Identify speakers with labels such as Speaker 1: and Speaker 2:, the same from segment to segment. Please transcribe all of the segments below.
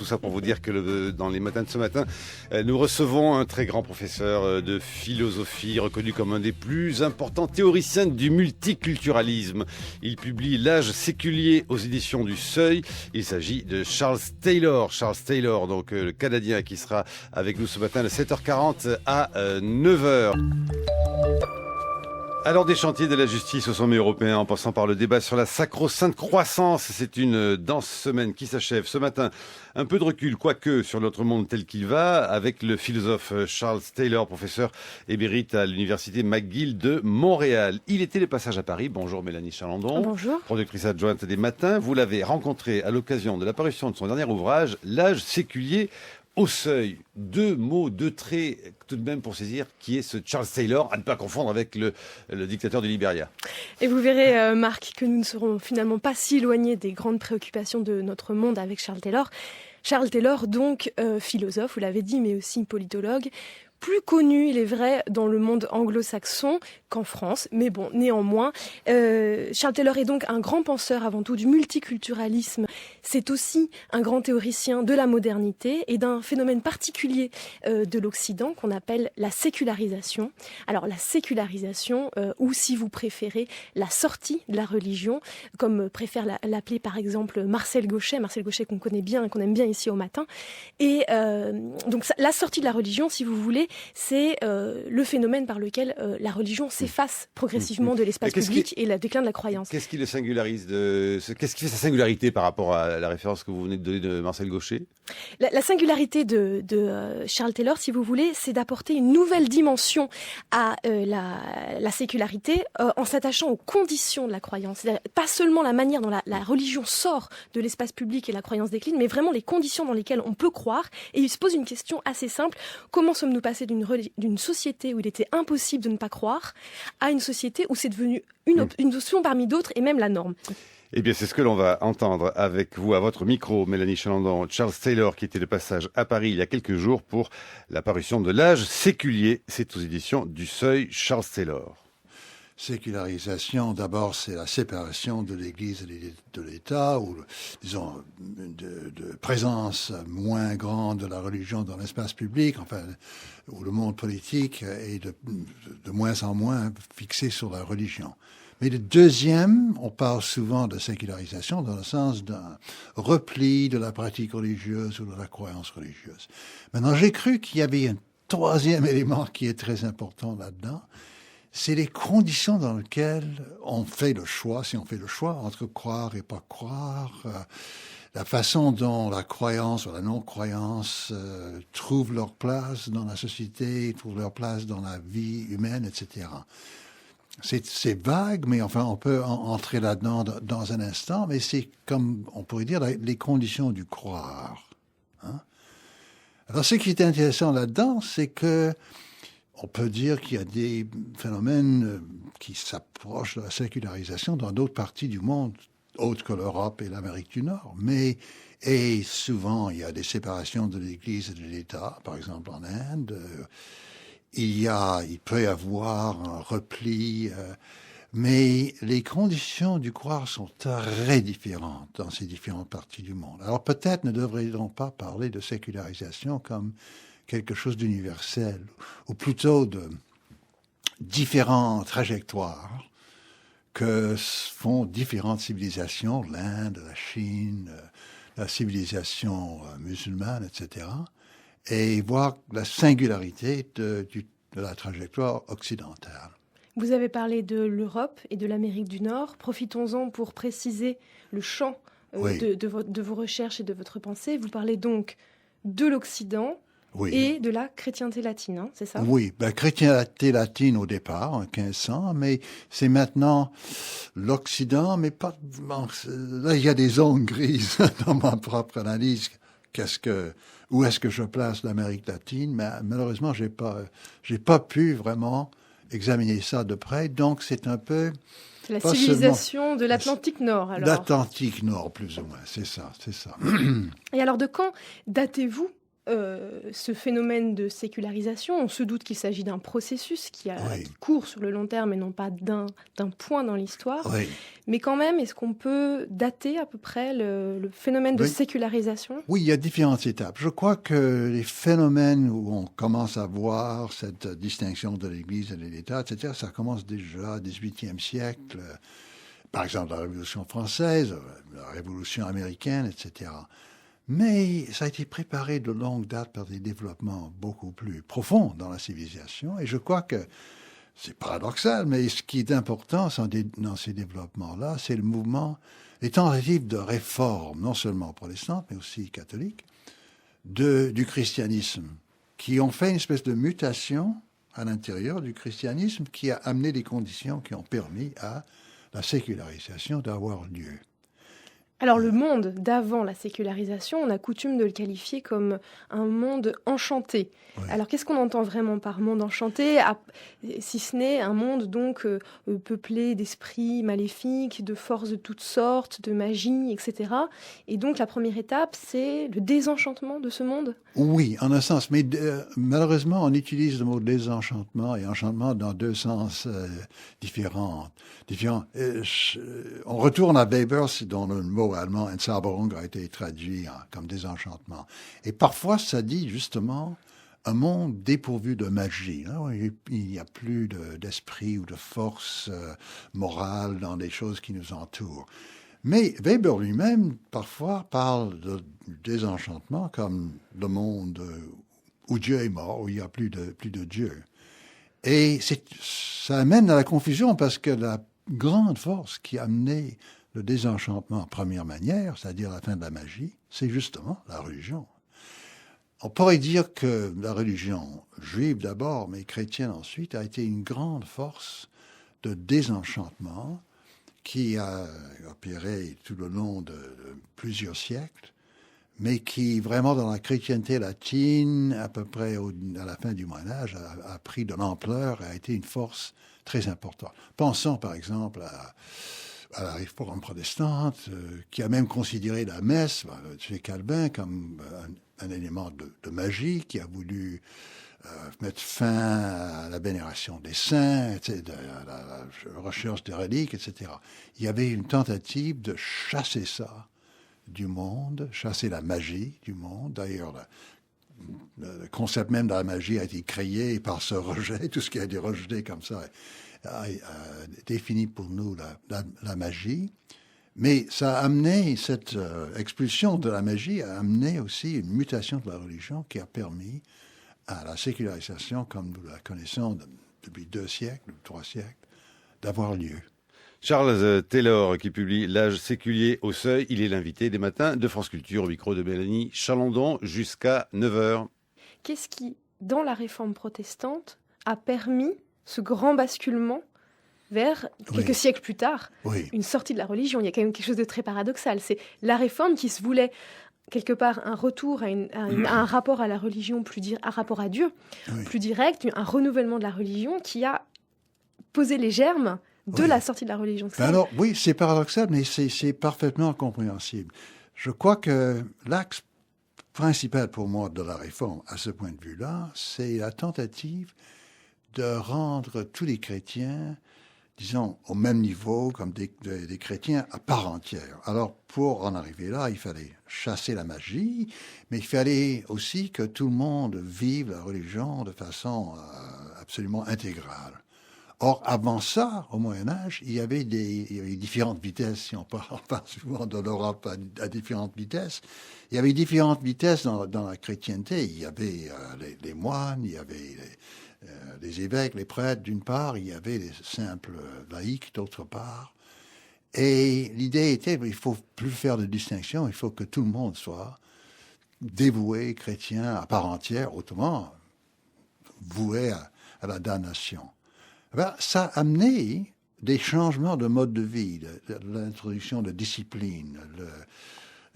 Speaker 1: tout ça pour vous dire que dans les matins de ce matin, nous recevons un très grand professeur de philosophie, reconnu comme un des plus importants théoriciens du multiculturalisme. Il publie L'âge séculier aux éditions du Seuil. Il s'agit de Charles Taylor. Charles Taylor, donc le Canadien qui sera avec nous ce matin de 7h40 à 9h. Alors des chantiers de la justice au sommet européen, en passant par le débat sur la sacro-sainte croissance, c'est une dense semaine qui s'achève ce matin. Un peu de recul, quoique, sur notre monde tel qu'il va, avec le philosophe Charles Taylor, professeur émérite à l'université McGill de Montréal. Il était de passage à Paris. Bonjour Mélanie Chalandon.
Speaker 2: Bonjour.
Speaker 1: Productrice adjointe des Matins. Vous l'avez rencontré à l'occasion de l'apparition de son dernier ouvrage, L'âge séculier au Seuil. Deux mots, deux traits, tout de même pour saisir qui est ce Charles Taylor, à ne pas confondre avec le dictateur du Libéria.
Speaker 2: Et vous verrez, Marc, que nous ne serons finalement pas si éloignés des grandes préoccupations de notre monde avec Charles Taylor. Charles Taylor, donc philosophe, vous l'avez dit, mais aussi politologue, plus connu, il est vrai, dans le monde anglo-saxon qu'en France. Mais bon, néanmoins, Charles Taylor est donc un grand penseur avant tout du multiculturalisme. C'est aussi un grand théoricien de la modernité et d'un phénomène particulier de l'Occident qu'on appelle la sécularisation. Alors la sécularisation, ou si vous préférez, la sortie de la religion, comme préfère l'appeler par exemple Marcel Gauchet qu'on connaît bien, qu'on aime bien ici au matin. Et donc la sortie de la religion, si vous voulez, c'est le phénomène par lequel la religion s'efface progressivement de l'espace public et le déclin de la croyance.
Speaker 1: Qu'est-ce qui le singularise qu'est-ce qui fait sa singularité par rapport à la référence que vous venez de donner de Marcel Gauchet ?
Speaker 2: La singularité de Charles Taylor, si vous voulez, c'est d'apporter une nouvelle dimension à la sécularité en s'attachant aux conditions de la croyance. C'est-à-dire pas seulement la manière dont la religion sort de l'espace public et la croyance décline, mais vraiment les conditions dans lesquelles on peut croire. Et il se pose une question assez simple. Comment sommes-nous passés d'une société où il était impossible de ne pas croire à une société où c'est devenu une option parmi d'autres et même la norme?
Speaker 1: Eh bien, c'est ce que l'on va entendre avec vous à votre micro, Mélanie Chalandon. Charles Taylor, qui était de passage à Paris il y a quelques jours pour la parution de L'âge séculier. C'est aux éditions du Seuil. Charles Taylor.
Speaker 3: Sécularisation, d'abord, c'est la séparation de l'Église et de l'État, ou, disons, de présence moins grande de la religion dans l'espace public, enfin, où le monde politique est de moins en moins fixé sur la religion. Mais le deuxième, on parle souvent de sécularisation dans le sens d'un repli de la pratique religieuse ou de la croyance religieuse. Maintenant, j'ai cru qu'il y avait un troisième élément qui est très important là-dedans. C'est les conditions dans lesquelles on fait le choix, si on fait le choix entre croire et pas croire, la façon dont la croyance ou la non-croyance trouvent leur place dans la société, trouvent leur place dans la vie humaine, etc. C'est vague, mais enfin, on peut entrer là-dedans dans un instant, mais c'est comme, on pourrait dire, les conditions du croire. Hein? Alors, ce qui est intéressant là-dedans, c'est que on peut dire qu'il y a des phénomènes qui s'approchent de la sécularisation dans d'autres parties du monde, autres que l'Europe et l'Amérique du Nord. Et souvent, il y a des séparations de l'Église et de l'État, par exemple en Inde. Il peut y avoir un repli, mais les conditions du croire sont très différentes dans ces différentes parties du monde. Alors peut-être ne devrait-on pas parler de sécularisation comme quelque chose d'universel, ou plutôt de différentes trajectoires que font différentes civilisations, l'Inde, la Chine, la civilisation musulmane, etc., et voir la singularité de la trajectoire occidentale.
Speaker 2: Vous avez parlé de l'Europe et de l'Amérique du Nord. Profitons-en pour préciser le champ de vos recherches et de votre pensée. Vous parlez donc de l'Occident et de la chrétienté latine, hein, c'est ça?
Speaker 3: Oui, chrétienté latine au départ, en 1500, mais c'est maintenant l'Occident, mais pas... Là, il y a des zones grises dans ma propre analyse. Où est-ce que je place l'Amérique latine? Mais malheureusement, j'ai pas pu vraiment examiner ça de près. Donc, c'est un peu...
Speaker 2: C'est la civilisation de l'Atlantique Nord, alors.
Speaker 3: L'Atlantique Nord, plus ou moins. C'est ça.
Speaker 2: Et alors, de quand datez-vous ce phénomène de sécularisation, on se doute qu'il s'agit d'un processus qui court sur le long terme et non pas d'un point dans l'histoire.
Speaker 3: Oui.
Speaker 2: Mais quand même, est-ce qu'on peut dater à peu près le phénomène de sécularisation ?
Speaker 3: Oui, il y a différentes étapes. Je crois que les phénomènes où on commence à voir cette distinction de l'Église et de l'État, etc., ça commence déjà au XVIIIe siècle. Par exemple, la Révolution française, la Révolution américaine, etc. Mais ça a été préparé de longue date par des développements beaucoup plus profonds dans la civilisation. Et je crois que c'est paradoxal, mais ce qui est important dans ces développements-là, c'est le mouvement, les tentatives de réforme, non seulement protestantes, mais aussi catholiques, du christianisme, qui ont fait une espèce de mutation à l'intérieur du christianisme qui a amené des conditions qui ont permis à la sécularisation d'avoir lieu.
Speaker 2: Alors le monde d'avant la sécularisation, on a coutume de le qualifier comme un monde enchanté.
Speaker 3: Oui.
Speaker 2: Alors qu'est-ce qu'on entend vraiment par monde enchanté, si ce n'est un monde donc peuplé d'esprits maléfiques, de forces de toutes sortes, de magie, etc. Et donc la première étape, c'est le désenchantement de ce monde ?
Speaker 3: Oui, en un sens, mais malheureusement, on utilise le mot désenchantement et enchantement dans deux sens différents. On retourne à Weber, dont le mot allemand Entzauberung a été traduit comme désenchantement. Et parfois, ça dit justement un monde dépourvu de magie. Hein? Il n'y a plus d'esprit ou de force morale dans les choses qui nous entourent. Mais Weber lui-même, parfois, parle du désenchantement comme le monde où Dieu est mort, où il n'y a plus de Dieu. Et ça amène à la confusion parce que la grande force qui a amené le désenchantement en première manière, c'est-à-dire la fin de la magie, c'est justement la religion. On pourrait dire que la religion juive d'abord, mais chrétienne ensuite, a été une grande force de désenchantement qui a opéré tout le long de plusieurs siècles, mais qui vraiment dans la chrétienté latine, à peu près à la fin du Moyen-Âge, a pris de l'ampleur et a été une force très importante. Pensons par exemple à la réforme protestante, qui a même considéré la messe chez Calvin comme un élément de magie, qui a voulu mettre fin à la vénération des saints, à la recherche des reliques, etc. Il y avait une tentative de chasser ça du monde, chasser la magie du monde. D'ailleurs, le concept même de la magie a été créé par ce rejet, tout ce qui a été rejeté comme ça a défini pour nous la magie. Mais ça a amené, cette expulsion de la magie a amené aussi une mutation de la religion qui a permis à la sécularisation, comme nous la connaissons depuis 2 siècles ou 3 siècles, d'avoir lieu.
Speaker 1: Charles Taylor, qui publie L'âge séculier au seuil, il est l'invité des matins de France Culture au micro de Mélanie Chalandon jusqu'à 9h.
Speaker 2: Qu'est-ce qui, dans la réforme protestante, a permis ce grand basculement vers, quelques siècles plus tard, une sortie de la religion ? Il y a quand même quelque chose de très paradoxal. C'est la réforme qui se voulait quelque part un retour à un rapport à la religion, un rapport à Dieu, plus direct, un renouvellement de la religion qui a posé les germes de la sortie de la religion.
Speaker 3: Alors, oui, c'est paradoxal, mais c'est parfaitement compréhensible. Je crois que l'axe principal pour moi de la réforme, à ce point de vue-là, c'est la tentative de rendre tous les chrétiens, disons, au même niveau comme des chrétiens à part entière. Alors, pour en arriver là, il fallait chasser la magie, mais il fallait aussi que tout le monde vive la religion de façon absolument intégrale. Or, avant ça, au Moyen-Âge, il y avait différentes vitesses, si on parle souvent de l'Europe à différentes vitesses. Il y avait différentes vitesses dans la chrétienté. Il y avait les moines, il y avait les évêques, les prêtres d'une part, il y avait les simples laïcs d'autre part. Et l'idée était, il ne faut plus faire de distinction, il faut que tout le monde soit dévoué, chrétien à part entière, autrement voué à la damnation. Ça a amené des changements de mode de vie, l'introduction de discipline,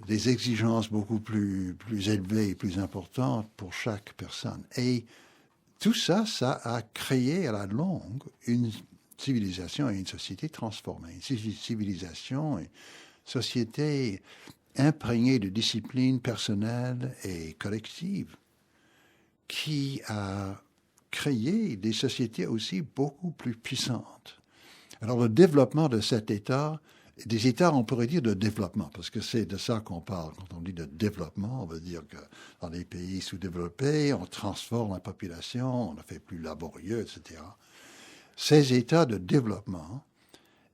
Speaker 3: des exigences beaucoup plus élevées et plus importantes pour chaque personne. Et tout ça, ça a créé à la longue une civilisation et une société transformée. Une civilisation et une société imprégné de discipline personnelle et collective qui a créé des sociétés aussi beaucoup plus puissantes. Alors le développement de cet État, des États, on pourrait dire de développement, parce que c'est de ça qu'on parle. Quand on dit de développement, on veut dire que dans les pays sous-développés, on transforme la population, on la fait plus laborieux, etc. Ces États de développement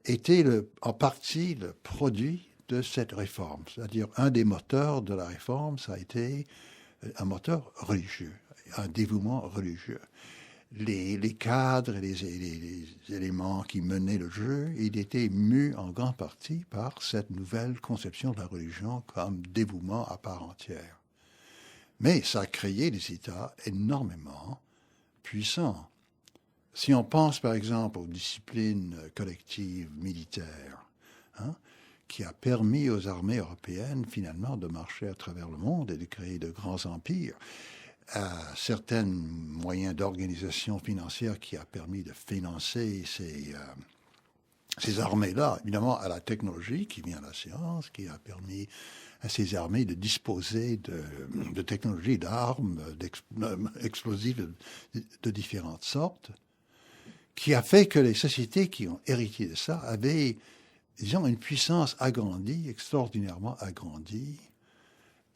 Speaker 3: étaient en partie le produit de cette réforme. C'est-à-dire, un des moteurs de la réforme, ça a été un moteur religieux, un dévouement religieux. Les cadres et les éléments qui menaient le jeu, ils étaient mus en grande partie par cette nouvelle conception de la religion comme dévouement à part entière. Mais ça a créé des États énormément puissants. Si on pense par exemple aux disciplines collectives militaires, qui a permis aux armées européennes finalement de marcher à travers le monde et de créer de grands empires, à certains moyens d'organisation financière qui a permis de financer ces armées-là, évidemment à la technologie qui vient de la science, qui a permis à ces armées de disposer de technologies, d'armes, d'explosifs de différentes sortes, qui a fait que les sociétés qui ont hérité de ça avaient, disons, une puissance agrandie, extraordinairement agrandie.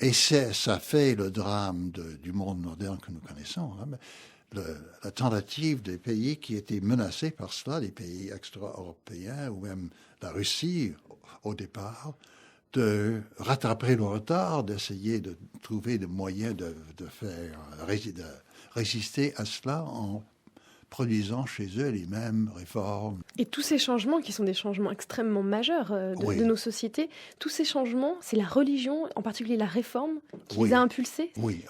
Speaker 3: Et ça fait le drame du monde moderne que nous connaissons. La tentative des pays qui étaient menacés par cela, les pays extra-européens ou même la Russie au départ, de rattraper le retard, d'essayer de trouver des moyens de résister à cela en produisant chez eux les mêmes réformes.
Speaker 2: Et tous ces changements, qui sont des changements extrêmement majeurs de nos sociétés, tous ces changements, c'est la religion, en particulier la réforme, qui les a impulsés?
Speaker 3: Oui,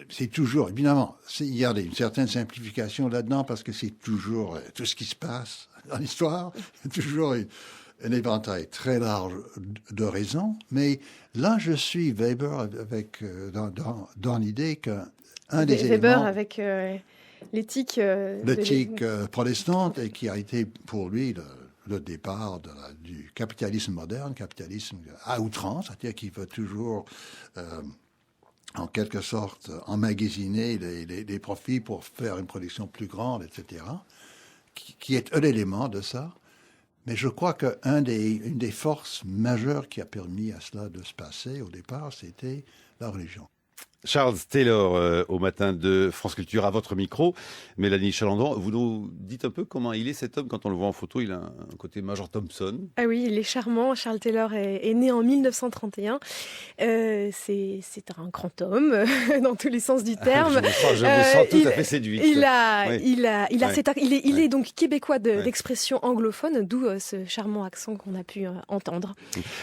Speaker 3: c'est toujours, évidemment, il y a une certaine simplification là-dedans, parce que c'est toujours tout ce qui se passe dans l'histoire, toujours un éventail très large de raisons. Mais là, je suis Weber dans l'idée qu'un des éléments...
Speaker 2: Weber avec... l'éthique
Speaker 3: protestante, et qui a été pour lui le départ du capitalisme moderne, capitalisme à outrance, c'est-à-dire qu'il veut toujours, en quelque sorte, emmagasiner les profits pour faire une production plus grande, etc., qui est un élément de ça. Mais je crois qu'une des forces majeures qui a permis à cela de se passer au départ, c'était la religion.
Speaker 1: Charles Taylor au matin de France Culture, à votre micro. Mélanie Chalandon, vous nous dites un peu comment il est cet homme quand on le voit en photo. Il a un côté Major Thompson.
Speaker 2: Ah oui, il est charmant. Charles Taylor est né en 1931. C'est un grand homme dans tous les sens du terme.
Speaker 1: Je me sens tout à fait séduite.
Speaker 2: Il est donc québécois d'expression anglophone, d'où ce charmant accent qu'on a pu entendre.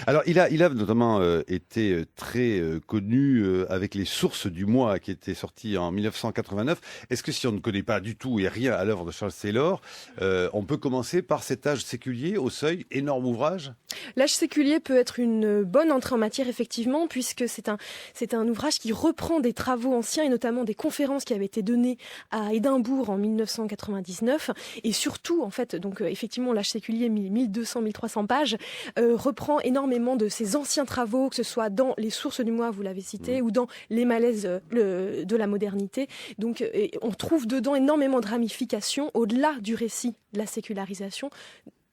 Speaker 1: Alors il a notamment été très connu avec les Sources du mois, qui était sorti en 1989. Est-ce que si on ne connaît pas du tout et rien à l'œuvre de Charles Taylor, on peut commencer par cet Âge séculier au Seuil, énorme ouvrage?
Speaker 2: L'Âge séculier peut être une bonne entrée en matière, effectivement, puisque c'est un ouvrage qui reprend des travaux anciens et notamment des conférences qui avaient été données à Édimbourg en 1999. Et surtout, en fait, donc effectivement, l'Âge séculier, 1200-1300 pages, reprend énormément de ces anciens travaux, que ce soit dans les Sources du mois, vous l'avez cité, ou dans les malaises de la modernité. Donc, on trouve dedans énormément de ramifications au-delà du récit de la sécularisation,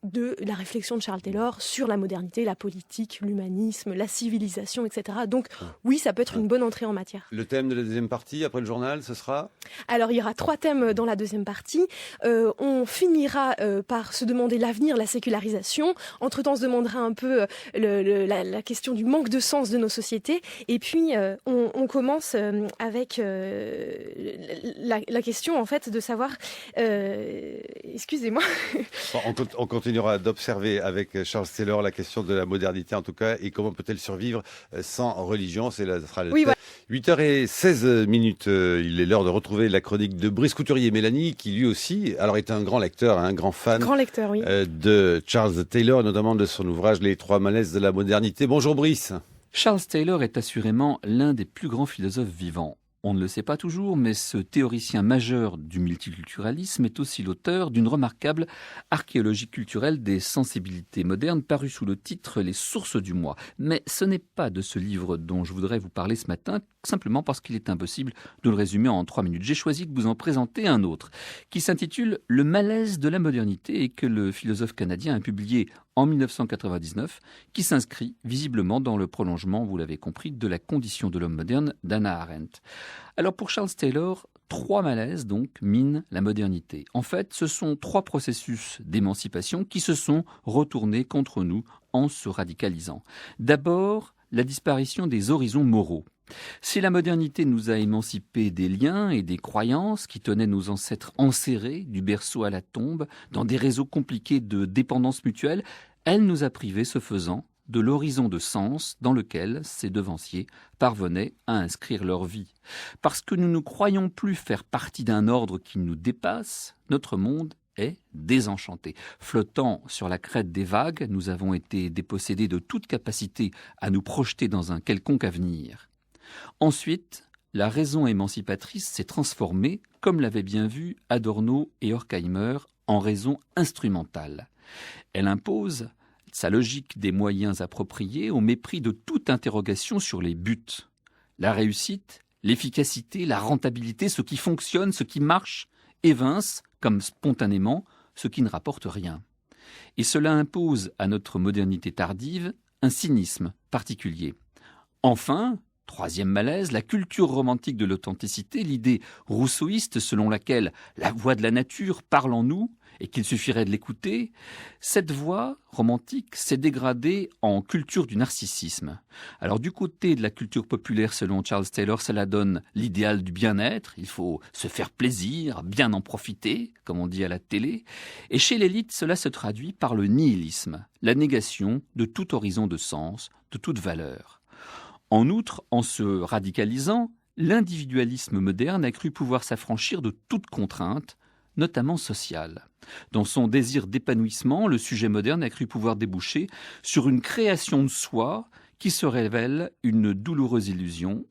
Speaker 2: de la réflexion de Charles Taylor sur la modernité, la politique, l'humanisme, la civilisation, etc. Donc oui, ça peut être une bonne entrée en matière.
Speaker 1: Le thème de la deuxième partie, après le journal, ce sera ?
Speaker 2: Alors il y aura 3 thèmes dans la deuxième partie. On finira par se demander l'avenir, la sécularisation. Entre-temps, on se demandera un peu la question du manque de sens de nos sociétés. Et puis on commence avec la question en fait de savoir... excusez-moi.
Speaker 1: On continuera d'observer avec Charles Taylor la question de la modernité en tout cas, et comment peut-elle survivre sans religion. Ça sera le thème. 8h16, il est l'heure de retrouver la chronique de Brice Couturier. Mélanie, qui lui aussi est un grand lecteur, un grand fan de Charles Taylor, notamment de son ouvrage Les 3 malaises de la modernité. Bonjour Brice.
Speaker 4: Charles Taylor est assurément l'un des plus grands philosophes vivants. On ne le sait pas toujours, mais ce théoricien majeur du multiculturalisme est aussi l'auteur d'une remarquable archéologie culturelle des sensibilités modernes parue sous le titre « Les sources du moi ». Mais ce n'est pas de ce livre dont je voudrais vous parler ce matin, simplement parce qu'il est impossible de le résumer en 3 minutes. J'ai choisi de vous en présenter un autre, qui s'intitule « Le malaise de la modernité » et que le philosophe canadien a publié en 1999, qui s'inscrit visiblement dans le prolongement, vous l'avez compris, de la condition de l'homme moderne d'Hannah Arendt. Alors pour Charles Taylor, 3 malaises donc minent la modernité. En fait, ce sont 3 processus d'émancipation qui se sont retournés contre nous en se radicalisant. D'abord, la disparition des horizons moraux. Si la modernité nous a émancipés des liens et des croyances qui tenaient nos ancêtres enserrés du berceau à la tombe, dans des réseaux compliqués de dépendance mutuelle, elle nous a privés, ce faisant, de l'horizon de sens dans lequel ces devanciers parvenaient à inscrire leur vie. Parce que nous ne croyons plus faire partie d'un ordre qui nous dépasse, notre monde est désenchanté. Flottant sur la crête des vagues, nous avons été dépossédés de toute capacité à nous projeter dans un quelconque avenir. Ensuite, la raison émancipatrice s'est transformée, comme l'avaient bien vu Adorno et Horkheimer, en raison instrumentale. Elle impose sa logique des moyens appropriés au mépris de toute interrogation sur les buts. La réussite, l'efficacité, la rentabilité, ce qui fonctionne, ce qui marche, évince, comme spontanément, ce qui ne rapporte rien. Et cela impose à notre modernité tardive un cynisme particulier. Enfin, 3e malaise, la culture romantique de l'authenticité, l'idée rousseauiste selon laquelle la voix de la nature parle en nous et qu'il suffirait de l'écouter, cette voix romantique s'est dégradée en culture du narcissisme. Alors du côté de la culture populaire selon Charles Taylor, cela donne l'idéal du bien-être, il faut se faire plaisir, bien en profiter, comme on dit à la télé, et chez l'élite cela se traduit par le nihilisme, la négation de tout horizon de sens, de toute valeur. En outre, en se radicalisant, l'individualisme moderne a cru pouvoir s'affranchir de toute contrainte, notamment sociale. Dans son désir d'épanouissement, le sujet moderne a cru pouvoir déboucher sur une création de soi qui se révèle une douloureuse illusion.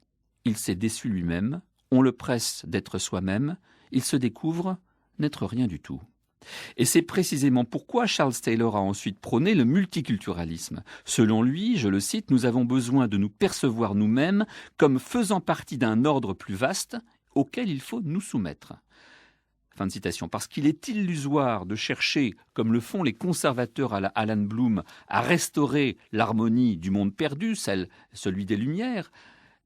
Speaker 4: Il s'est déçu lui-même, on le presse d'être soi-même, il se découvre n'être rien du tout. Et c'est précisément pourquoi Charles Taylor a ensuite prôné le multiculturalisme. Selon lui, je le cite, « Nous avons besoin de nous percevoir nous-mêmes comme faisant partie d'un ordre plus vaste auquel il faut nous soumettre. » Fin de citation. Parce qu'il est illusoire de chercher, comme le font les conservateurs à la Alan Bloom, à restaurer l'harmonie du monde perdu, celui des Lumières.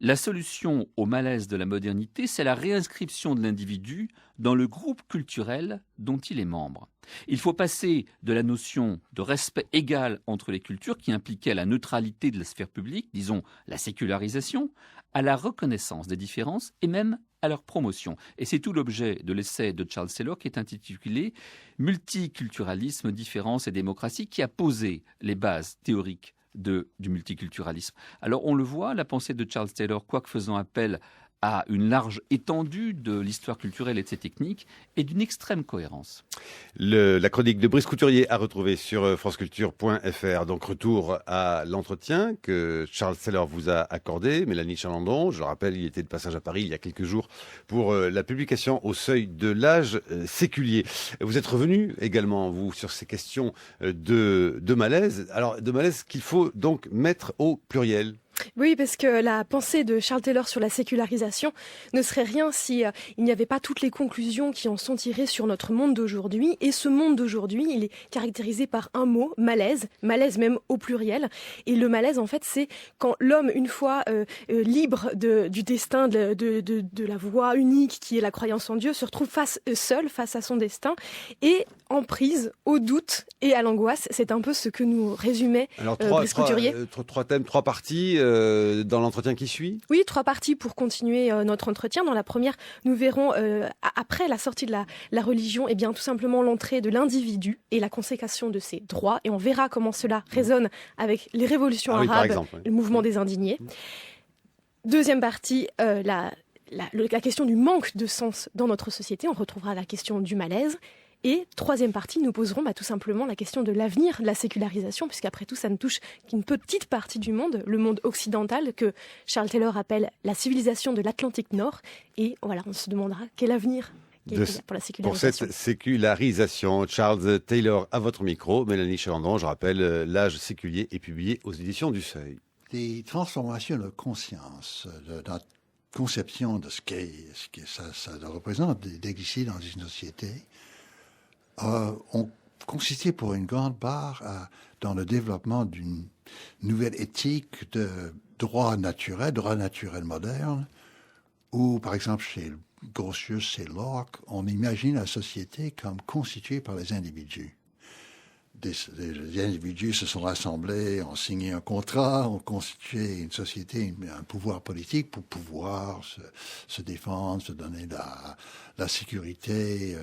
Speaker 4: La solution au malaise de la modernité, c'est la réinscription de l'individu dans le groupe culturel dont il est membre. Il faut passer de la notion de respect égal entre les cultures, qui impliquait la neutralité de la sphère publique, disons la sécularisation, à la reconnaissance des différences et même à leur promotion. Et c'est tout l'objet de l'essai de Charles Taylor qui est intitulé « Multiculturalisme, différence et démocratie » qui a posé les bases théoriques du multiculturalisme. Alors on le voit, la pensée de Charles Taylor, quoique faisant appel à une large étendue de l'histoire culturelle et de ses techniques, est d'une extrême cohérence.
Speaker 1: La chronique de Brice Couturier à retrouver sur franceculture.fr. Donc retour à l'entretien que Charles Taylor vous a accordé. Mélanie Chalandon, je le rappelle, il était de passage à Paris il y a quelques jours pour la publication au seuil de l'âge séculier. Vous êtes revenu également, vous, sur ces questions de malaise. Alors, de malaise qu'il faut donc mettre au pluriel.
Speaker 2: Oui, parce que la pensée de Charles Taylor sur la sécularisation ne serait rien si il n'y avait pas toutes les conclusions qui en sont tirées sur notre monde d'aujourd'hui. Et ce monde d'aujourd'hui, il est caractérisé par un mot, malaise même au pluriel. Et le malaise, en fait, c'est quand l'homme, une fois libre du destin, de la voie unique qui est la croyance en Dieu, se retrouve seul face à son destin et en prise au doute et à l'angoisse. C'est un peu ce que nous résumait Brice Couturier.
Speaker 1: Trois thèmes, 3 parties. Dans l'entretien qui suit ?
Speaker 2: Oui, 3 parties pour continuer notre entretien. Dans la première, nous verrons, après la sortie de la religion, eh bien, tout simplement l'entrée de l'individu et la consécration de ses droits. Et on verra comment cela résonne avec les révolutions arabes, le mouvement des indignés. Deuxième partie, la question du manque de sens dans notre société. On retrouvera la question du malaise. Et troisième partie, nous poserons tout simplement la question de l'avenir de la sécularisation, puisqu'après tout, ça ne touche qu'une petite partie du monde, le monde occidental, que Charles Taylor appelle la civilisation de l'Atlantique Nord. Et voilà, on se demandera quel avenir pour la sécularisation.
Speaker 1: Pour cette sécularisation, Charles Taylor à votre micro. Mélanie Chalandon, je rappelle, L'âge séculier est publié aux éditions du Seuil.
Speaker 3: Les transformations de conscience, de notre conception de ce que ça représente d'exister dans une société, ont consisté pour une grande part dans le développement d'une nouvelle éthique de droit naturel moderne, où, par exemple, chez Grotius, chez Locke, on imagine la société comme constituée par les individus. Les individus se sont rassemblés, ont signé un contrat, ont constitué une société, un pouvoir politique pour pouvoir se défendre, se donner la sécurité,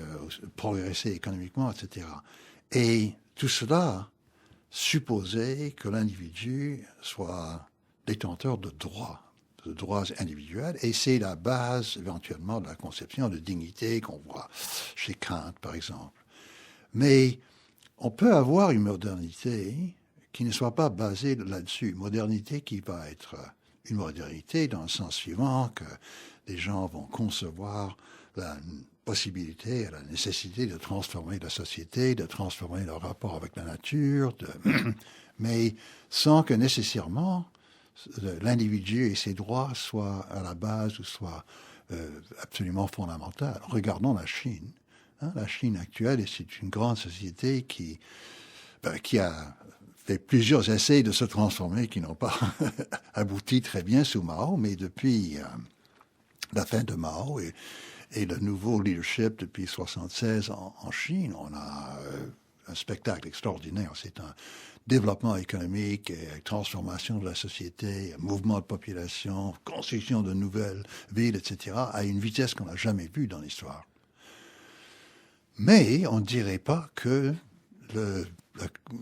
Speaker 3: progresser économiquement, etc. Et tout cela supposait que l'individu soit détenteur de droits individuels, et c'est la base éventuellement de la conception de dignité qu'on voit chez Kant, par exemple. Mais on peut avoir une modernité qui ne soit pas basée là-dessus, une modernité qui va être une modernité dans le sens suivant que les gens vont concevoir la possibilité et la nécessité de transformer la société, de transformer leur rapport avec la nature, mais sans que nécessairement l'individu et ses droits soient à la base ou soient absolument fondamentaux. Regardons la Chine. La Chine actuelle, c'est une grande société qui a fait plusieurs essais de se transformer qui n'ont pas abouti très bien sous Mao, mais depuis la fin de Mao et le nouveau leadership depuis 1976 en Chine, on a un spectacle extraordinaire. C'est un développement économique, et transformation de la société, mouvement de population, construction de nouvelles villes, etc., à une vitesse qu'on n'a jamais vue dans l'histoire. Mais on ne dirait pas que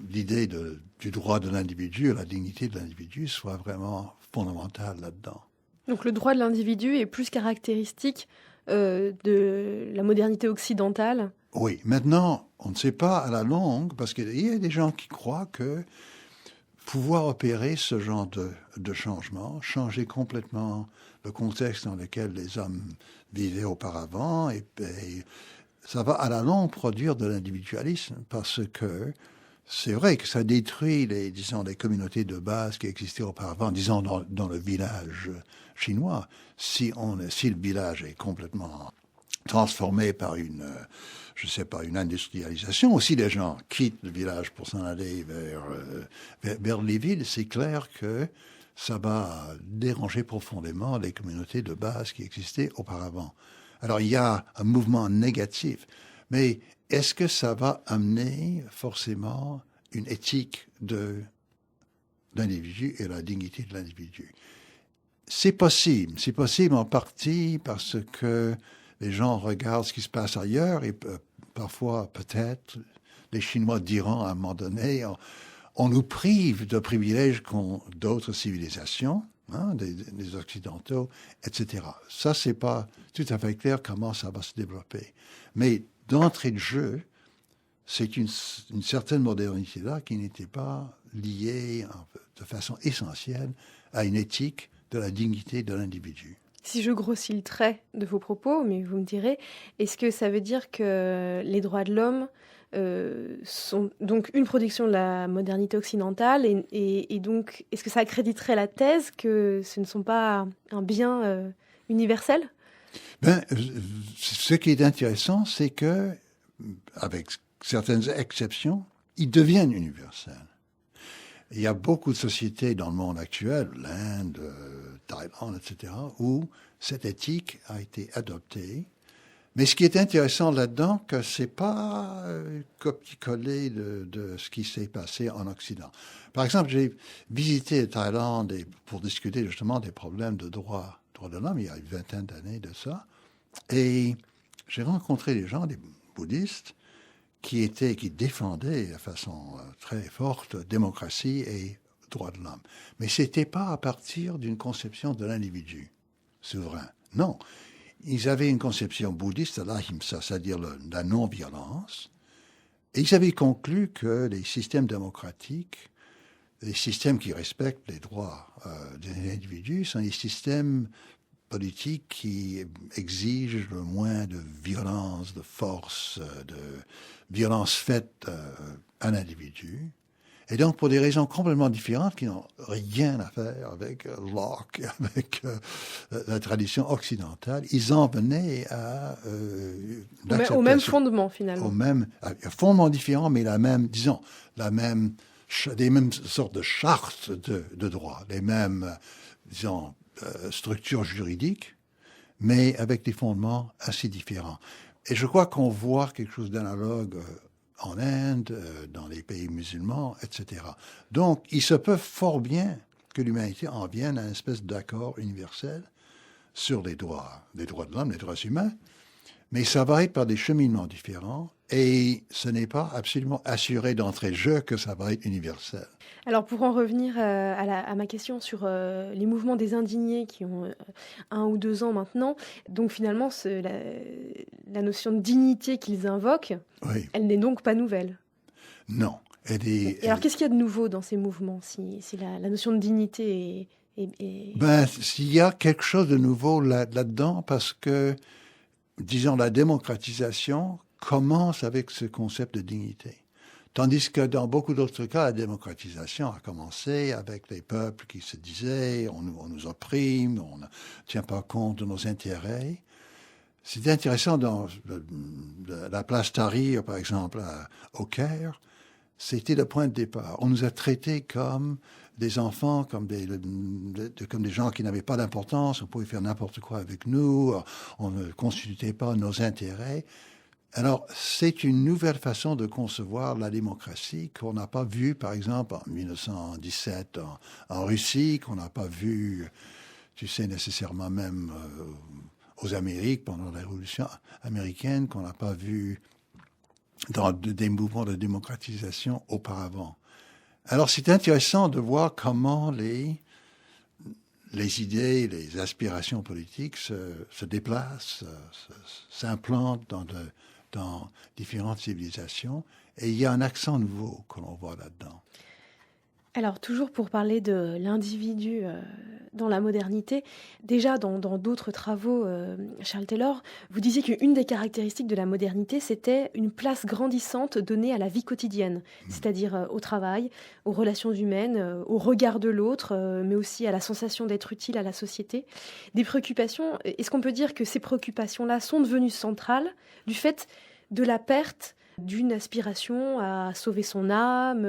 Speaker 3: l'idée du droit de l'individu et la dignité de l'individu soit vraiment fondamentale là-dedans.
Speaker 2: Donc le droit de l'individu est plus caractéristique de la modernité occidentale.
Speaker 3: Oui, maintenant, on ne sait pas à la longue, parce qu'il y a des gens qui croient que pouvoir opérer ce genre de changement, changer complètement le contexte dans lequel les hommes vivaient auparavant, et ça va à la longue produire de l'individualisme, parce que c'est vrai que ça détruit les communautés de base qui existaient auparavant, disons dans le village chinois. Si le village est complètement transformé par une industrialisation, aussi les gens quittent le village pour s'en aller vers les villes, c'est clair que ça va déranger profondément les communautés de base qui existaient auparavant. Alors, il y a un mouvement négatif, mais est-ce que ça va amener forcément une éthique de l'individu et la dignité de l'individu? C'est possible en partie parce que les gens regardent ce qui se passe ailleurs et parfois, peut-être, les Chinois diront à un moment donné, on nous prive de privilèges qu'ont d'autres civilisations, des Occidentaux, etc. Ça, c'est pas tout à fait clair comment ça va se développer. Mais d'entrée de jeu, c'est une certaine modernité-là qui n'était pas liée de façon essentielle à une éthique de la dignité de l'individu.
Speaker 2: Si je grossis le trait de vos propos, mais vous me direz, est-ce que ça veut dire que les droits de l'homme sont donc une production de la modernité occidentale et donc est-ce que ça accréditerait la thèse que ce ne sont pas un bien universel ?
Speaker 3: Ce qui est intéressant, c'est que, avec certaines exceptions, ils deviennent universels. Il y a beaucoup de sociétés dans le monde actuel, l'Inde, Thaïlande, etc., où cette éthique a été adoptée. Mais ce qui est intéressant là-dedans, que c'est pas copier-coller de ce qui s'est passé en Occident. Par exemple, j'ai visité Thaïlande pour discuter justement des problèmes de droits de l'homme, il y a une vingtaine d'années de ça, et j'ai rencontré des gens, des bouddhistes, qui défendaient de façon très forte démocratie et droits de l'homme. Mais c'était pas à partir d'une conception de l'individu souverain. Non. ils avaient une conception bouddhiste de l'ahimsa, c'est-à-dire la non-violence. Et ils avaient conclu que les systèmes démocratiques, les systèmes qui respectent les droits des individus, sont des systèmes politiques qui exigent le moins de violence, de force, de violence faite à l'individu. Et donc, pour des raisons complètement différentes qui n'ont rien à faire avec Locke, avec la tradition occidentale, ils en venaient à
Speaker 2: au même fondement, finalement.
Speaker 3: Un fondement différent, mais des mêmes sortes de chartes de droit, les mêmes, structures juridiques, mais avec des fondements assez différents. Et je crois qu'on voit quelque chose d'analogue en Inde, dans les pays musulmans, etc. Donc, il se peut fort bien que l'humanité en vienne à une espèce d'accord universel sur les droits de l'homme, les droits humains, mais ça va être par des cheminements différents et ce n'est pas absolument assuré d'entrée de jeu que ça va être universel.
Speaker 2: Alors pour en revenir à ma question sur les mouvements des indignés qui ont 1 ou 2 ans maintenant, donc finalement la notion de dignité qu'ils invoquent, oui, elle n'est donc pas nouvelle.
Speaker 3: Non.
Speaker 2: Alors qu'est-ce qu'il y a de nouveau dans ces mouvements si la notion de dignité est...
Speaker 3: S'il y a quelque chose de nouveau là-dedans, parce que, disons, la démocratisation commence avec ce concept de dignité. Tandis que dans beaucoup d'autres cas, la démocratisation a commencé avec les peuples qui se disaient on nous opprime, on ne tient pas compte de nos intérêts. C'était intéressant dans la place Tahrir, par exemple, au Caire. C'était le point de départ. On nous a traités comme des enfants, comme des gens qui n'avaient pas d'importance. On pouvait faire n'importe quoi avec nous. On ne consultait pas nos intérêts. Alors, c'est une nouvelle façon de concevoir la démocratie qu'on n'a pas vue, par exemple, en 1917 en Russie, qu'on n'a pas vue, nécessairement même aux Amériques pendant la Révolution américaine, qu'on n'a pas vue dans des mouvements de démocratisation auparavant. Alors, c'est intéressant de voir comment les idées, les aspirations politiques se déplacent, s'implantent dans différentes civilisations, et il y a un accent nouveau que l'on voit là-dedans.
Speaker 2: Alors, toujours pour parler de l'individu dans la modernité, déjà dans d'autres travaux, Charles Taylor, vous disiez qu'une des caractéristiques de la modernité, c'était une place grandissante donnée à la vie quotidienne, c'est-à-dire au travail, aux relations humaines, au regard de l'autre, mais aussi à la sensation d'être utile à la société. Des préoccupations, est-ce qu'on peut dire que ces préoccupations-là sont devenues centrales du fait de la perte d'une aspiration à sauver son âme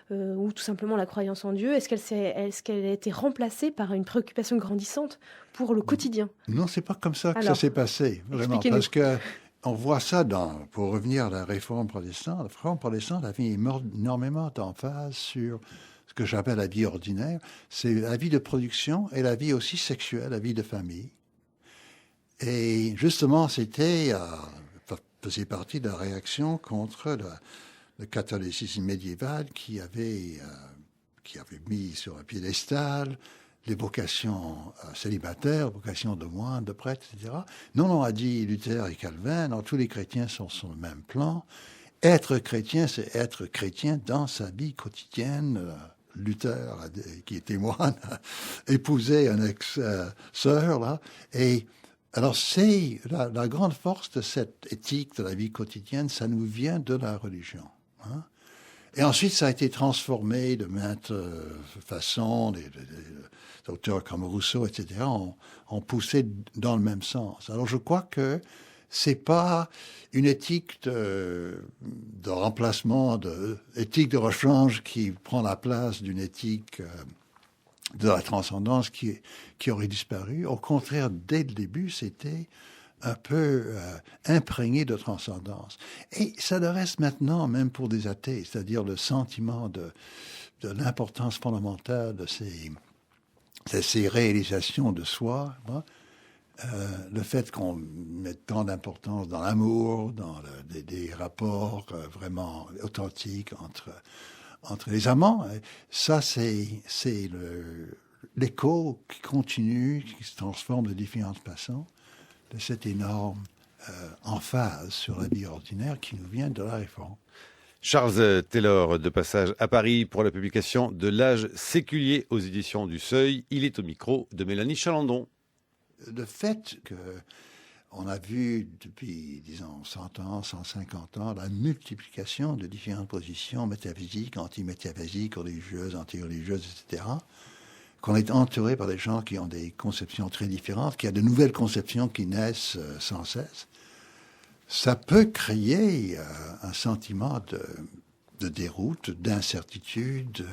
Speaker 2: ou tout simplement la croyance en Dieu? Est-ce qu'elle a été remplacée par une préoccupation grandissante pour le quotidien? Non,
Speaker 3: c'est pas comme ça que ça s'est passé, vraiment, parce que on voit ça pour revenir à la réforme protestante. La réforme protestante a mis énormément d'emphase sur ce que j'appelle la vie ordinaire. C'est la vie de production et la vie aussi sexuelle, la vie de famille. Et justement, faisait partie de la réaction contre le catholicisme médiéval qui avait mis sur un piédestal les vocations célibataires, les vocations de moines, de prêtres, etc. Non, a dit Luther et Calvin, non, tous les chrétiens sont sur le même plan. Être chrétien, c'est être chrétien dans sa vie quotidienne. Luther, qui était moine, a épousé une ex-sœur, là, et alors, c'est la grande force de cette éthique de la vie quotidienne, ça nous vient de la religion. Hein? Et ensuite, ça a été transformé de maintes façons. Des auteurs comme Rousseau, etc., ont poussé dans le même sens. Alors, je crois que c'est pas une éthique de remplacement, éthique de rechange qui prend la place d'une éthique de la transcendance qui aurait disparu. Au contraire, dès le début, c'était un peu imprégné de transcendance. Et ça le reste maintenant, même pour des athées, c'est-à-dire le sentiment de l'importance fondamentale de ces réalisations de soi, hein? Le fait qu'on mette tant d'importance dans l'amour, dans des rapports vraiment authentiques entre les amants, ça c'est l'écho qui continue, qui se transforme de différentes façons. de cette énorme emphase sur la vie ordinaire qui nous vient de la Réforme.
Speaker 1: Charles Taylor, de passage à Paris pour la publication de L'âge séculier aux éditions du Seuil. Il est au micro de Mélanie Chalandon.
Speaker 3: Le fait qu'on a vu depuis, disons, 100 ans, 150 ans, la multiplication de différentes positions métaphysiques, anti-métaphysiques, religieuses, anti-religieuses, etc., qu'on est entouré par des gens qui ont des conceptions très différentes, qu'il y a de nouvelles conceptions qui naissent sans cesse, ça peut créer un sentiment de déroute, d'incertitude,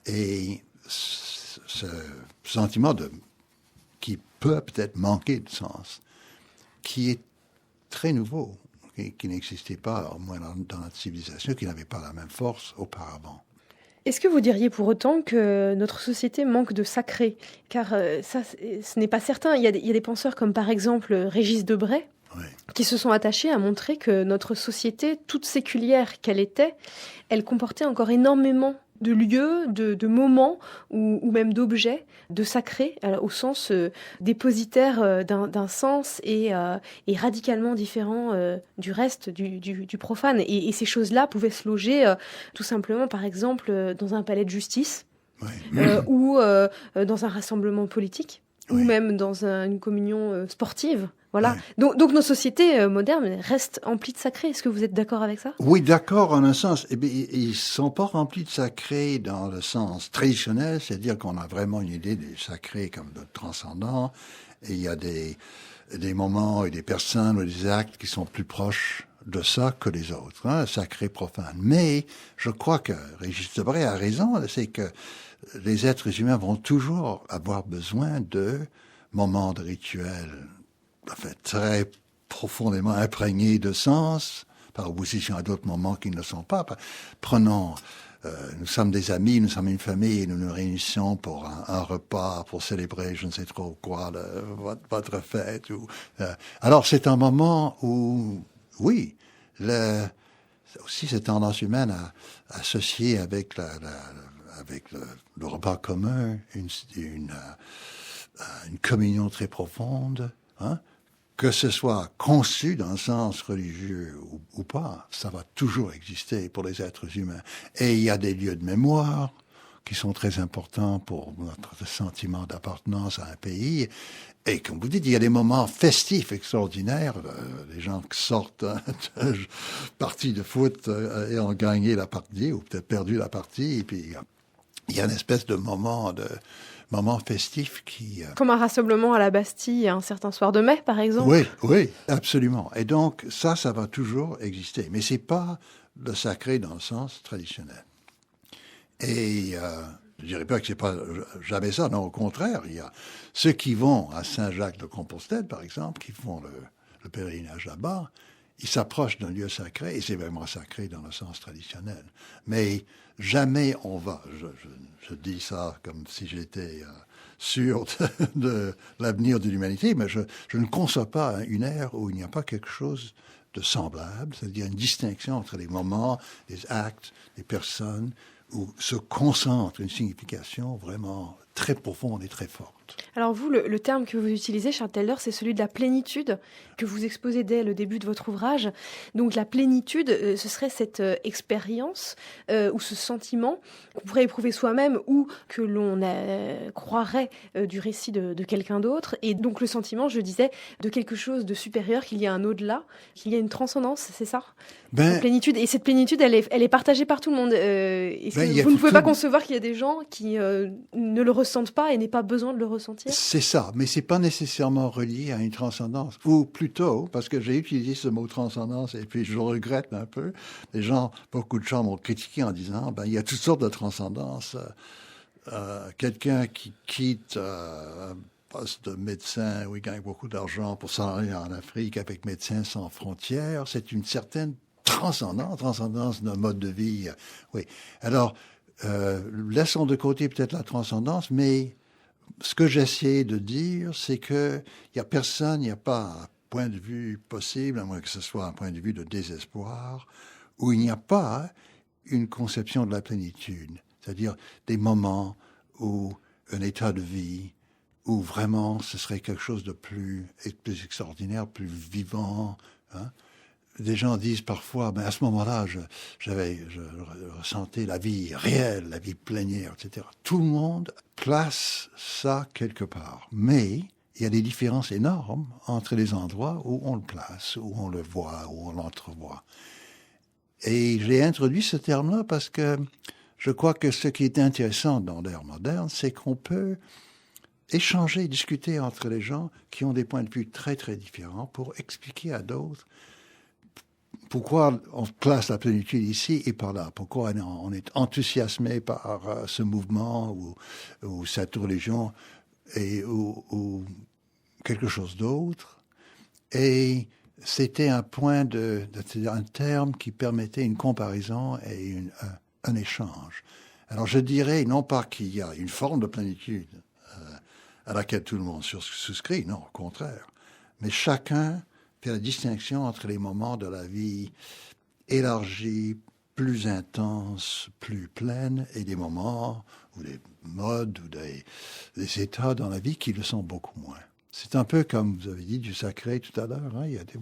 Speaker 3: et ce sentiment qui peut peut-être manquer de sens, qui est très nouveau, qui n'existait pas, au moins dans notre civilisation, qui n'avait pas la même force auparavant.
Speaker 2: Est-ce que vous diriez pour autant que notre société manque de sacré ? Car ça, ce n'est pas certain. Il y a des penseurs comme par exemple Régis Debray,
Speaker 3: Oui.
Speaker 2: qui se sont attachés à montrer que notre société, toute séculière qu'elle était, elle comportait encore énormément de lieux, de moments ou même d'objets, de sacrés, au sens dépositaire d'un sens et radicalement différent du reste, du profane. Et ces choses-là pouvaient se loger tout simplement, par exemple, dans un palais de justice
Speaker 3: Oui.
Speaker 2: ou dans un rassemblement politique.
Speaker 3: Oui.
Speaker 2: Ou même dans une communion sportive. Voilà.
Speaker 3: Oui.
Speaker 2: Donc nos sociétés modernes restent emplies de sacré. Est-ce que vous êtes d'accord avec ça ?
Speaker 3: Oui, d'accord, en un sens. Eh bien, ils ne sont pas remplis de sacré dans le sens traditionnel, c'est-à-dire qu'on a vraiment une idée des sacrés comme de transcendant, et il y a des moments et des personnes ou des actes qui sont plus proches de ça que les autres, hein, sacré, profane. Mais je crois que Régis Debray a raison, c'est que les êtres humains vont toujours avoir besoin de moments de rituels, en fait, très profondément imprégnés de sens, par opposition à d'autres moments qui ne le sont pas. Prenons, nous sommes des amis, nous sommes une famille, et nous nous réunissons pour un repas, pour célébrer je ne sais trop quoi, votre fête. Alors c'est un moment où, oui, aussi cette tendance humaine à associer avec avec le repas commun, une communion très profonde, hein, que ce soit conçu dans le sens religieux ou pas, ça va toujours exister pour les êtres humains. Et il y a des lieux de mémoire qui sont très importants pour notre sentiment d'appartenance à un pays. Et comme vous dites, il y a des moments festifs extraordinaires. Les gens qui sortent de partie de foot et ont gagné la partie, ou peut-être perdu la partie, et puis il y a une espèce de moment festif qui...
Speaker 2: Comme un rassemblement à la Bastille un certain soir de mai, par exemple.
Speaker 3: Oui, oui, absolument. Et donc, ça va toujours exister. Mais c'est pas le sacré dans le sens traditionnel. Et je dirais pas que c'est pas jamais ça. Non, au contraire, il y a ceux qui vont à Saint-Jacques-de-Compostelle, par exemple, qui font le pèlerinage là-bas, ils s'approchent d'un lieu sacré, et c'est vraiment sacré dans le sens traditionnel. Mais jamais on va, je dis ça comme si j'étais sûr de l'avenir de l'humanité, mais je ne conçois pas une ère où il n'y a pas quelque chose de semblable, c'est-à-dire une distinction entre les moments, les actes, les personnes, où se concentre une signification vraiment très profonde et très forte.
Speaker 2: Alors vous, le terme que vous utilisez, Charles Taylor, c'est celui de la plénitude que vous exposez dès le début de votre ouvrage. Donc la plénitude, ce serait cette expérience ou ce sentiment qu'on pourrait éprouver soi-même ou que l'on croirait du récit de quelqu'un d'autre. Et donc le sentiment, je disais, de quelque chose de supérieur, qu'il y a un au-delà, qu'il y a une transcendance, c'est ça ? La plénitude. Et cette plénitude, elle est partagée par tout le monde. Vous ne pouvez pas concevoir qu'il y a des gens qui ne le ressentent pas et n'aient pas besoin de le ressentir ?
Speaker 3: C'est ça, mais c'est pas nécessairement relié à une transcendance. Ou plutôt, parce que j'ai utilisé ce mot transcendance et puis je le regrette un peu, beaucoup de gens m'ont critiqué en disant, il y a toutes sortes de transcendances. Quelqu'un qui quitte un poste de médecin où il gagne beaucoup d'argent pour s'en aller en Afrique avec Médecins sans frontières, c'est une certaine transcendance d'un mode de vie. Oui. Alors, laissons de côté peut-être la transcendance, mais ce que j'essayais de dire, c'est que il y a personne, il n'y a pas un point de vue possible, à moins que ce soit un point de vue de désespoir, où il n'y a pas une conception de la plénitude, c'est-à-dire des moments où un état de vie, où vraiment ce serait quelque chose de plus extraordinaire, plus vivant. Hein. Des gens disent parfois, mais à ce moment-là, je ressentais la vie réelle, la vie plénière, etc. Tout le monde place ça quelque part. Mais il y a des différences énormes entre les endroits où on le place, où on le voit, où on l'entrevoit. Et j'ai introduit ce terme-là parce que je crois que ce qui est intéressant dans l'ère moderne, c'est qu'on peut échanger, discuter entre les gens qui ont des points de vue très, très différents pour expliquer à d'autres pourquoi on place la plénitude ici et par là, pourquoi on est enthousiasmé par ce mouvement ou cette religion ou quelque chose d'autre. Et c'était un un terme qui permettait une comparaison et un échange. Alors je dirais non pas qu'il y a une forme de plénitude à laquelle tout le monde souscrit, non, au contraire. Mais chacun fait la distinction entre les moments de la vie élargie, plus intense, plus pleine, et des moments ou des modes ou des états dans la vie qui le sont beaucoup moins. C'est un peu comme vous avez dit du sacré tout à l'heure. Hein, il y a des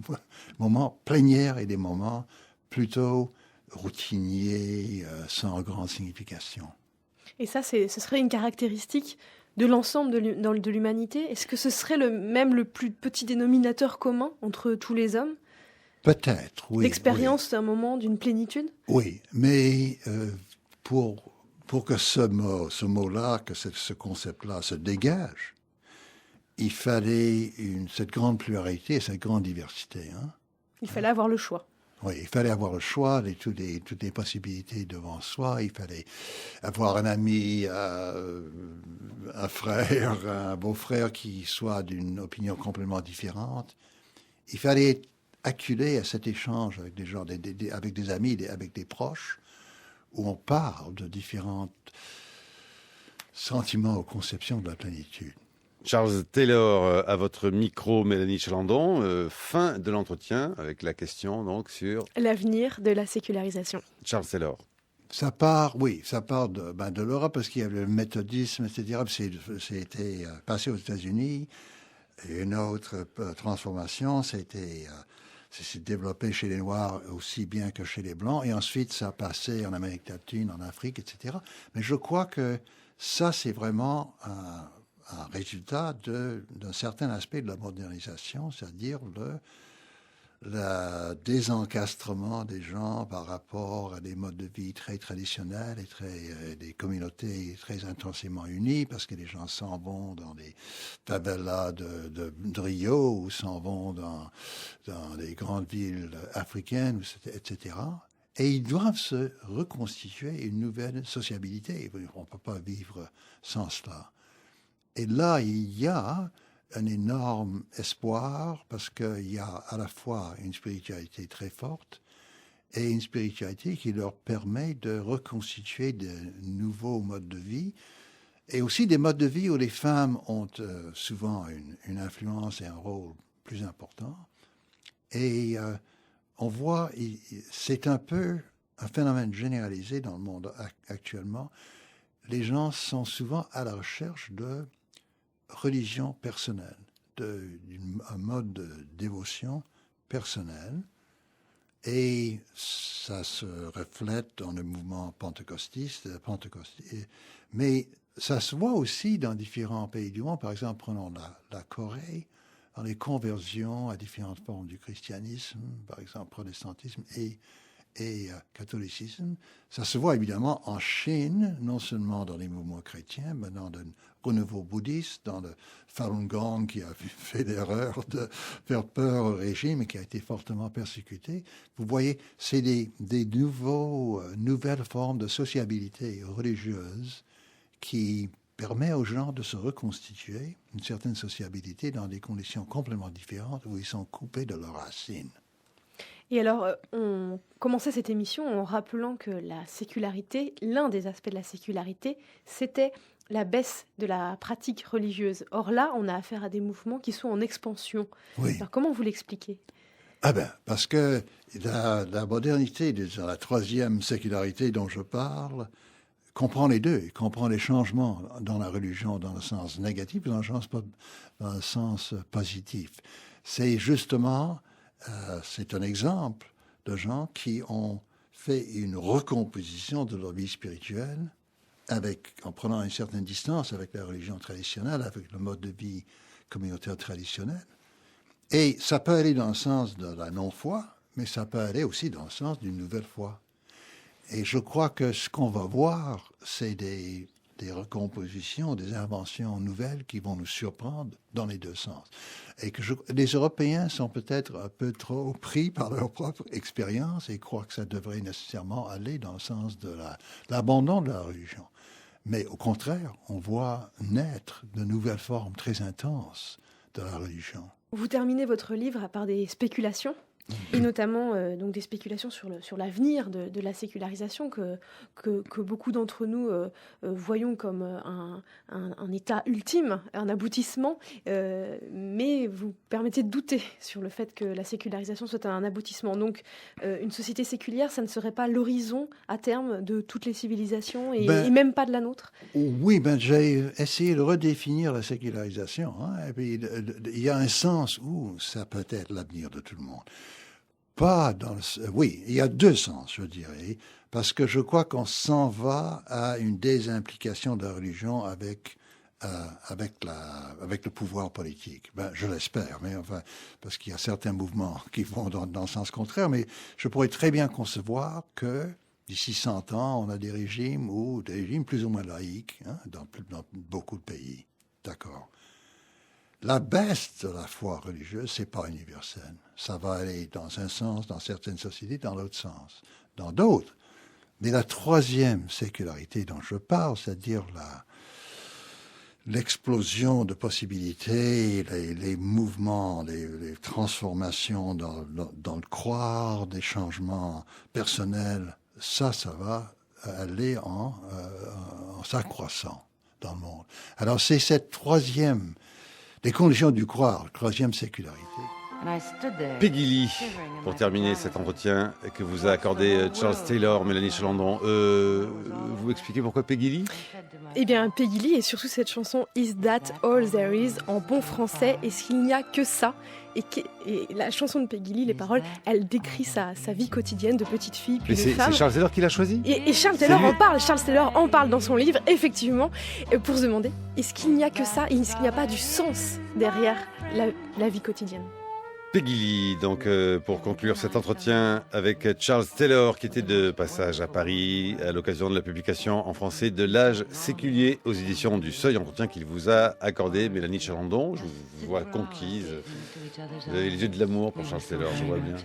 Speaker 3: moments plénières et des moments plutôt routiniers, sans grande signification.
Speaker 2: Et ça, ce serait une caractéristique de l'ensemble de l'humanité? Est-ce que ce serait même le plus petit dénominateur commun entre tous les hommes?
Speaker 3: Peut-être, oui.
Speaker 2: L'expérience d'un moment, d'une plénitude?
Speaker 3: Oui, mais pour que ce mot-là, que ce concept-là se dégage, il fallait cette grande pluralité et cette grande diversité. Hein?
Speaker 2: Il fallait avoir le choix.
Speaker 3: Oui, il fallait avoir le choix, toutes les possibilités devant soi. Il fallait avoir un ami, un frère, un beau-frère qui soit d'une opinion complètement différente. Il fallait acculer à cet échange avec des gens, avec des amis, avec des proches, où on parle de différents sentiments ou conceptions de la plénitude.
Speaker 1: Charles Taylor, à votre micro, Mélanie Chalandon. Fin de l'entretien avec la question donc sur
Speaker 2: l'avenir de la sécularisation.
Speaker 1: Charles Taylor.
Speaker 3: Ça part de l'Europe parce qu'il y a le méthodisme, etc. C'était passé aux États-Unis. Et une autre transformation, c'est développé chez les Noirs aussi bien que chez les Blancs. Et ensuite, ça a passé en Amérique latine, en Afrique, etc. Mais je crois que ça, c'est vraiment un résultat d'un certain aspect de la modernisation, c'est-à-dire le désencastrement des gens par rapport à des modes de vie très traditionnels et des communautés très intensément unies, parce que les gens s'en vont dans des favelas de Rio ou s'en vont dans des grandes villes africaines, etc. Et ils doivent se reconstituer une nouvelle sociabilité. On ne peut pas vivre sans cela. Et là, il y a un énorme espoir parce qu'il y a à la fois une spiritualité très forte et une spiritualité qui leur permet de reconstituer de nouveaux modes de vie et aussi des modes de vie où les femmes ont souvent une influence et un rôle plus important. Et on voit, c'est un peu un phénomène généralisé dans le monde actuellement. Les gens sont souvent à la recherche de religion personnelle, un mode de dévotion personnelle. Et ça se reflète dans le mouvement pentecostiste. Mais ça se voit aussi dans différents pays du monde. Par exemple, prenons la Corée, dans les conversions à différentes formes du christianisme, par exemple protestantisme et catholicisme. Ça se voit évidemment en Chine, non seulement dans les mouvements chrétiens, mais dans le renouveau bouddhiste, dans le Falun Gong qui a fait l'erreur de faire peur au régime et qui a été fortement persécuté. Vous voyez, c'est des nouvelles formes de sociabilité religieuse qui permet aux gens de se reconstituer une certaine sociabilité dans des conditions complètement différentes où ils sont coupés de leurs racines.
Speaker 2: Et alors, on commençait cette émission en rappelant que la sécularité, l'un des aspects de la sécularité, c'était la baisse de la pratique religieuse. Or là, on a affaire à des mouvements qui sont en expansion.
Speaker 3: Oui.
Speaker 2: Alors, comment vous l'expliquez ?
Speaker 3: Parce que la modernité, la troisième sécularité dont je parle, comprend les deux. Il comprend les changements dans la religion dans le sens négatif et dans le sens positif. C'est justement, c'est un exemple de gens qui ont fait une recomposition de leur vie spirituelle en prenant une certaine distance avec la religion traditionnelle, avec le mode de vie communautaire traditionnel. Et ça peut aller dans le sens de la non-foi, mais ça peut aller aussi dans le sens d'une nouvelle foi. Et je crois que ce qu'on va voir, c'est des recompositions, des inventions nouvelles qui vont nous surprendre dans les deux sens. Et que les Européens sont peut-être un peu trop pris par leur propre expérience et croient que ça devrait nécessairement aller dans le sens de l'abandon de la religion. Mais au contraire, on voit naître de nouvelles formes très intenses de la religion.
Speaker 2: Vous terminez votre livre par des spéculations, et notamment donc des spéculations sur l'avenir de la sécularisation que beaucoup d'entre nous voyons comme un état ultime, un aboutissement, mais vous permettez de douter sur le fait que la sécularisation soit un aboutissement. Donc une société séculière, ça ne serait pas l'horizon à terme de toutes les civilisations et même pas de la nôtre?
Speaker 3: Oui, j'ai essayé de redéfinir la sécularisation. Et puis, il y a un sens où ça peut être l'avenir de tout le monde. Oui, il y a deux sens, je dirais, parce que je crois qu'on s'en va à une désimplication de la religion avec le pouvoir politique. Je l'espère, mais enfin, parce qu'il y a certains mouvements qui vont dans le sens contraire, mais je pourrais très bien concevoir que d'ici 100 ans, on a des régimes plus ou moins laïques dans beaucoup de pays. D'accord. La baisse de la foi religieuse, c'est pas universel. Ça va aller dans un sens, dans certaines sociétés, dans l'autre sens, dans d'autres. Mais la troisième sécularité dont je parle, c'est-à-dire l'explosion de possibilités, les mouvements, les transformations dans le croire, des changements personnels, ça va aller en s'accroissant dans le monde. Alors c'est cette troisième, les conditions du croire, troisième sécularité.
Speaker 1: Peggy Lee, pour terminer cet entretien que vous a accordé Charles Taylor, Mélanie Chalandon. Vous expliquez pourquoi Peggy Lee?
Speaker 2: Eh bien, Peggy Lee et surtout cette chanson Is That All There Is en bon français, est-ce qu'il n'y a que ça? Et la chanson de Peggy Lee, les paroles, elle décrit sa vie quotidienne de petite fille puis de femme.
Speaker 1: C'est Charles Taylor qui l'a choisi?
Speaker 2: Et Charles Taylor en parle. Charles Taylor en parle dans son livre, effectivement, pour se demander est-ce qu'il n'y a que ça? Est-ce qu'il n'y a pas du sens derrière la vie quotidienne?
Speaker 1: Peggy Lee, donc pour conclure cet entretien avec Charles Taylor, qui était de passage à Paris à l'occasion de la publication en français de L'Âge séculier aux éditions du Seuil, entretien qu'il vous a accordé. Mélanie Chalandon, je vous vois conquise. Vous avez les yeux de l'amour pour Charles Taylor, je vois bien.